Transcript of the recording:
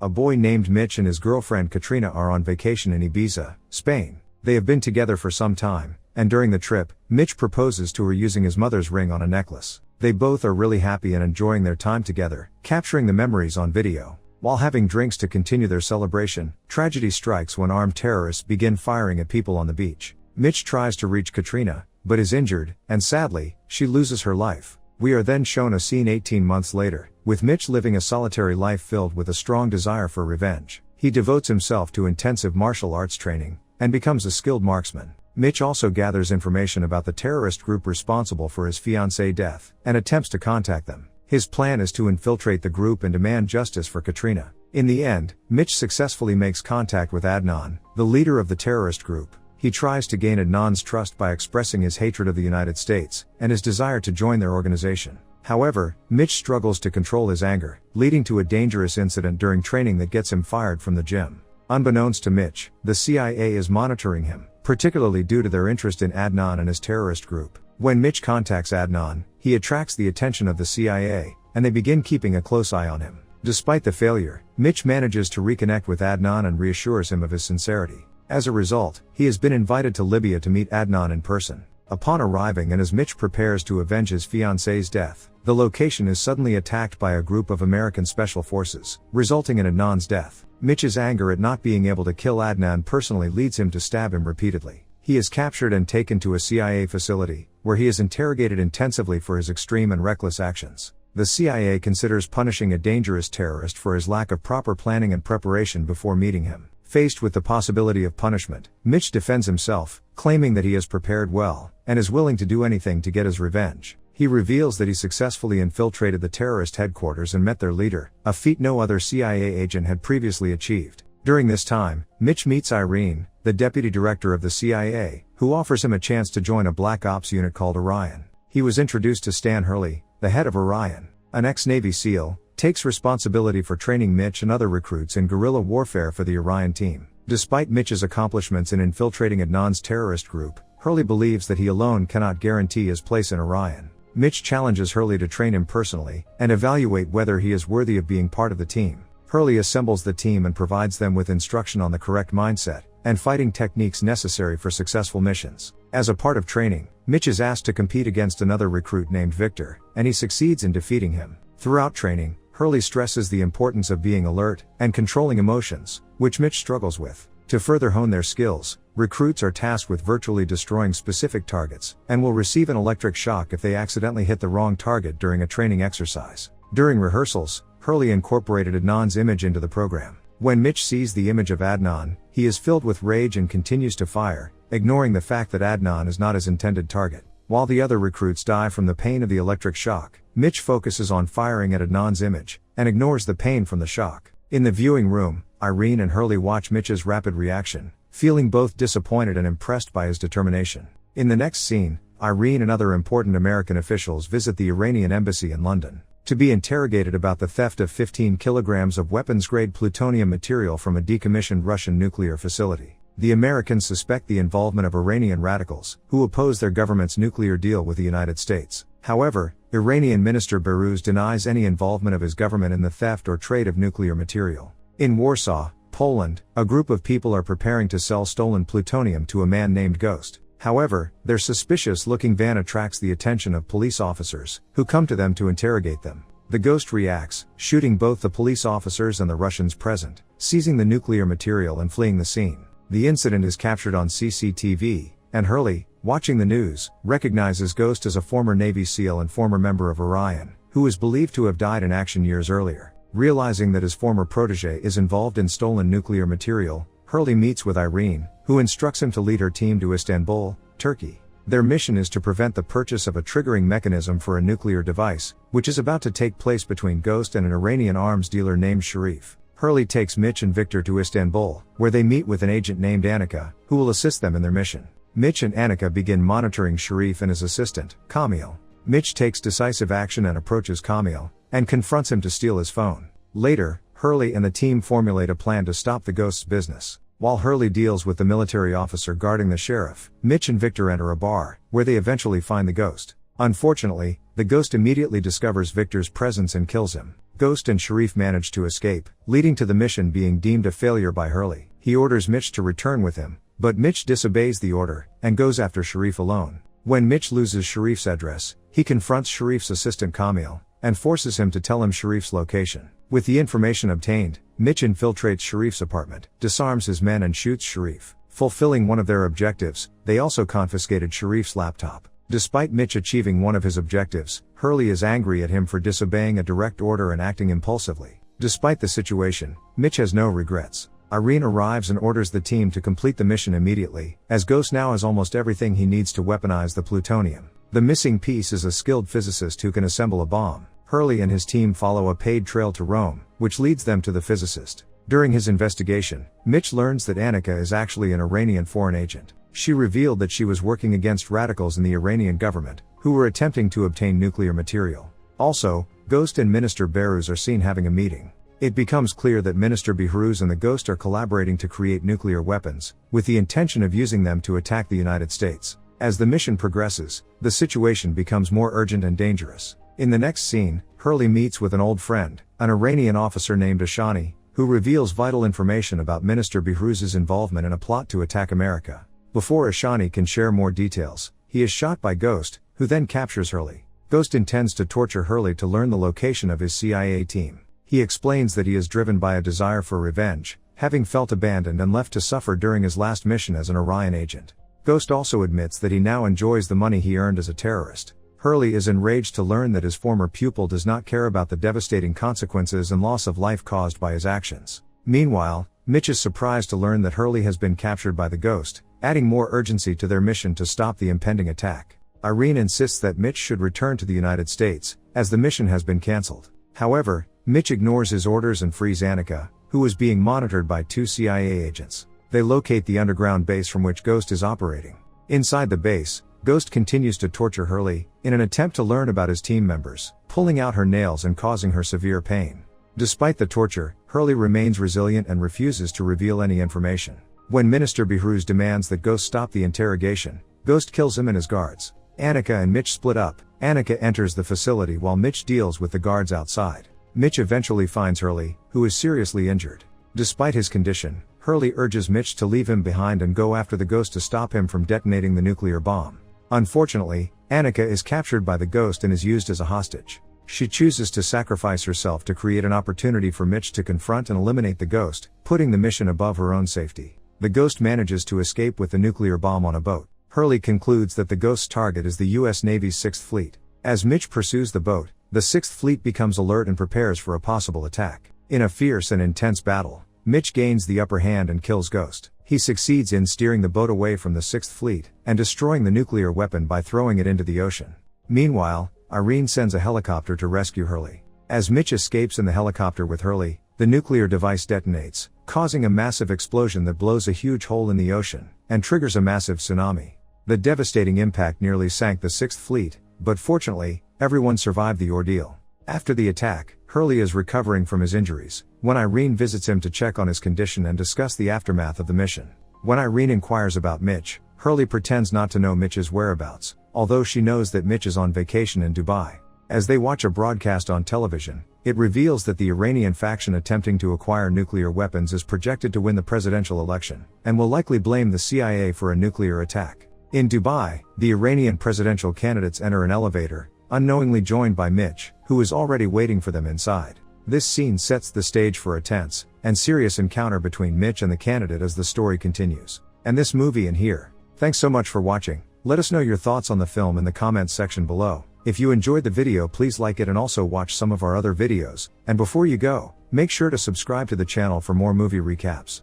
A boy named Mitch and his girlfriend Katrina are on vacation in Ibiza, Spain. They have been together for some time, and during the trip, Mitch proposes to her using his mother's ring on a necklace. They both are really happy and enjoying their time together, capturing the memories on video. While having drinks to continue their celebration, tragedy strikes when armed terrorists begin firing at people on the beach. Mitch tries to reach Katrina, but is injured, and sadly, she loses her life. We are then shown a scene 18 months later, with Mitch living a solitary life filled with a strong desire for revenge. He devotes himself to intensive martial arts training, and becomes a skilled marksman. Mitch also gathers information about the terrorist group responsible for his fiancée death, and attempts to contact them. His plan is to infiltrate the group and demand justice for Katrina. In the end, Mitch successfully makes contact with Adnan, the leader of the terrorist group. He tries to gain Adnan's trust by expressing his hatred of the United States, and his desire to join their organization. However, Mitch struggles to control his anger, leading to a dangerous incident during training that gets him fired from the gym. Unbeknownst to Mitch, the CIA is monitoring him, particularly due to their interest in Adnan and his terrorist group. When Mitch contacts Adnan, he attracts the attention of the CIA, and they begin keeping a close eye on him. Despite the failure, Mitch manages to reconnect with Adnan and reassures him of his sincerity. As a result, he has been invited to Libya to meet Adnan in person. Upon arriving and as Mitch prepares to avenge his fiancée's death, the location is suddenly attacked by a group of American special forces, resulting in Adnan's death. Mitch's anger at not being able to kill Adnan personally leads him to stab him repeatedly. He is captured and taken to a CIA facility, where he is interrogated intensively for his extreme and reckless actions. The CIA considers punishing a dangerous terrorist for his lack of proper planning and preparation before meeting him. Faced with the possibility of punishment, Mitch defends himself, claiming that he has prepared well, and is willing to do anything to get his revenge. He reveals that he successfully infiltrated the terrorist headquarters and met their leader, a feat no other CIA agent had previously achieved. During this time, Mitch meets Irene, the deputy director of the CIA, who offers him a chance to join a black ops unit called Orion. He was introduced to Stan Hurley, the head of Orion, an ex-Navy SEAL, takes responsibility for training Mitch and other recruits in guerrilla warfare for the Orion team. Despite Mitch's accomplishments in infiltrating Adnan's terrorist group, Hurley believes that he alone cannot guarantee his place in Orion. Mitch challenges Hurley to train him personally, and evaluate whether he is worthy of being part of the team. Hurley assembles the team and provides them with instruction on the correct mindset, and fighting techniques necessary for successful missions. As a part of training, Mitch is asked to compete against another recruit named Victor, and he succeeds in defeating him. Throughout training, Hurley stresses the importance of being alert, and controlling emotions, which Mitch struggles with. To further hone their skills, recruits are tasked with virtually destroying specific targets, and will receive an electric shock if they accidentally hit the wrong target during a training exercise. During rehearsals, Hurley incorporated Adnan's image into the program. When Mitch sees the image of Adnan, he is filled with rage and continues to fire, ignoring the fact that Adnan is not his intended target. While the other recruits die from the pain of the electric shock, Mitch focuses on firing at Adnan's image, and ignores the pain from the shock. In the viewing room, Irene and Hurley watch Mitch's rapid reaction, feeling both disappointed and impressed by his determination. In the next scene, Irene and other important American officials visit the Iranian embassy in London, to be interrogated about the theft of 15 kilograms of weapons-grade plutonium material from a decommissioned Russian nuclear facility. The Americans suspect the involvement of Iranian radicals, who oppose their government's nuclear deal with the United States. However, Iranian Minister Behrouz denies any involvement of his government in the theft or trade of nuclear material. In Warsaw, Poland, a group of people are preparing to sell stolen plutonium to a man named Ghost. However, their suspicious-looking van attracts the attention of police officers, who come to them to interrogate them. The Ghost reacts, shooting both the police officers and the Russians present, seizing the nuclear material and fleeing the scene. The incident is captured on CCTV, and Hurley, watching the news, recognizes Ghost as a former Navy SEAL and former member of Orion, who is believed to have died in action years earlier. Realizing that his former protege is involved in stolen nuclear material, Hurley meets with Irene, who instructs him to lead her team to Istanbul, Turkey. Their mission is to prevent the purchase of a triggering mechanism for a nuclear device, which is about to take place between Ghost and an Iranian arms dealer named Sharif. Hurley takes Mitch and Victor to Istanbul, where they meet with an agent named Annika, who will assist them in their mission. Mitch and Annika begin monitoring Sharif and his assistant, Kamil. Mitch takes decisive action and approaches Kamil, and confronts him to steal his phone. Later, Hurley and the team formulate a plan to stop the Ghost's business. While Hurley deals with the military officer guarding the sheriff, Mitch and Victor enter a bar, where they eventually find the Ghost. Unfortunately, the Ghost immediately discovers Victor's presence and kills him. Ghost and Sharif manage to escape, leading to the mission being deemed a failure by Hurley. He orders Mitch to return with him, but Mitch disobeys the order, and goes after Sharif alone. When Mitch loses Sharif's address, he confronts Sharif's assistant Kamil, and forces him to tell him Sharif's location. With the information obtained, Mitch infiltrates Sharif's apartment, disarms his men and shoots Sharif. Fulfilling one of their objectives, they also confiscated Sharif's laptop. Despite Mitch achieving one of his objectives, Hurley is angry at him for disobeying a direct order and acting impulsively. Despite the situation, Mitch has no regrets. Irene arrives and orders the team to complete the mission immediately, as Ghost now has almost everything he needs to weaponize the plutonium. The missing piece is a skilled physicist who can assemble a bomb. Hurley and his team follow a paid trail to Rome, which leads them to the physicist. During his investigation, Mitch learns that Annika is actually an Iranian foreign agent. She revealed that she was working against radicals in the Iranian government, who were attempting to obtain nuclear material. Also, Ghost and Minister Behruz are seen having a meeting. It becomes clear that Minister Behruz and the Ghost are collaborating to create nuclear weapons, with the intention of using them to attack the United States. As the mission progresses, the situation becomes more urgent and dangerous. In the next scene, Hurley meets with an old friend, an Iranian officer named Ashani, who reveals vital information about Minister Behruz's involvement in a plot to attack America. Before Ashani can share more details, he is shot by Ghost, who then captures Hurley. Ghost intends to torture Hurley to learn the location of his CIA team. He explains that he is driven by a desire for revenge, having felt abandoned and left to suffer during his last mission as an Orion agent. Ghost also admits that he now enjoys the money he earned as a terrorist. Hurley is enraged to learn that his former pupil does not care about the devastating consequences and loss of life caused by his actions. Meanwhile, Mitch is surprised to learn that Hurley has been captured by the Ghost, adding more urgency to their mission to stop the impending attack. Irene insists that Mitch should return to the United States, as the mission has been cancelled. However, Mitch ignores his orders and frees Annika, who is being monitored by 2 CIA agents. They locate the underground base from which Ghost is operating. Inside the base, Ghost continues to torture Hurley, in an attempt to learn about his team members, pulling out her nails and causing her severe pain. Despite the torture, Hurley remains resilient and refuses to reveal any information. When Minister Behruz demands that Ghost stop the interrogation, Ghost kills him and his guards. Annika and Mitch split up. Annika enters the facility while Mitch deals with the guards outside. Mitch eventually finds Hurley, who is seriously injured. Despite his condition, Hurley urges Mitch to leave him behind and go after the Ghost to stop him from detonating the nuclear bomb. Unfortunately, Annika is captured by the Ghost and is used as a hostage. She chooses to sacrifice herself to create an opportunity for Mitch to confront and eliminate the Ghost, putting the mission above her own safety. The Ghost manages to escape with the nuclear bomb on a boat. Hurley concludes that the Ghost's target is the U.S. Navy's 6th Fleet. As Mitch pursues the boat, the 6th Fleet becomes alert and prepares for a possible attack. In a fierce and intense battle, Mitch gains the upper hand and kills Ghost. He succeeds in steering the boat away from the 6th Fleet, and destroying the nuclear weapon by throwing it into the ocean. Meanwhile, Irene sends a helicopter to rescue Hurley. As Mitch escapes in the helicopter with Hurley, the nuclear device detonates, causing a massive explosion that blows a huge hole in the ocean, and triggers a massive tsunami. The devastating impact nearly sank the 6th Fleet, but fortunately, everyone survived the ordeal. After the attack, Hurley is recovering from his injuries, when Irene visits him to check on his condition and discuss the aftermath of the mission. When Irene inquires about Mitch, Hurley pretends not to know Mitch's whereabouts, although she knows that Mitch is on vacation in Dubai. As they watch a broadcast on television, it reveals that the Iranian faction attempting to acquire nuclear weapons is projected to win the presidential election, and will likely blame the CIA for a nuclear attack. In Dubai, the Iranian presidential candidates enter an elevator, unknowingly joined by Mitch, who is already waiting for them inside. This scene sets the stage for a tense and serious encounter between Mitch and the candidate as the story continues. And this movie and here. Thanks so much for watching. Let us know your thoughts on the film in the comments section below. If you enjoyed the video, please like it and also watch some of our other videos. And before you go, make sure to subscribe to the channel for more movie recaps.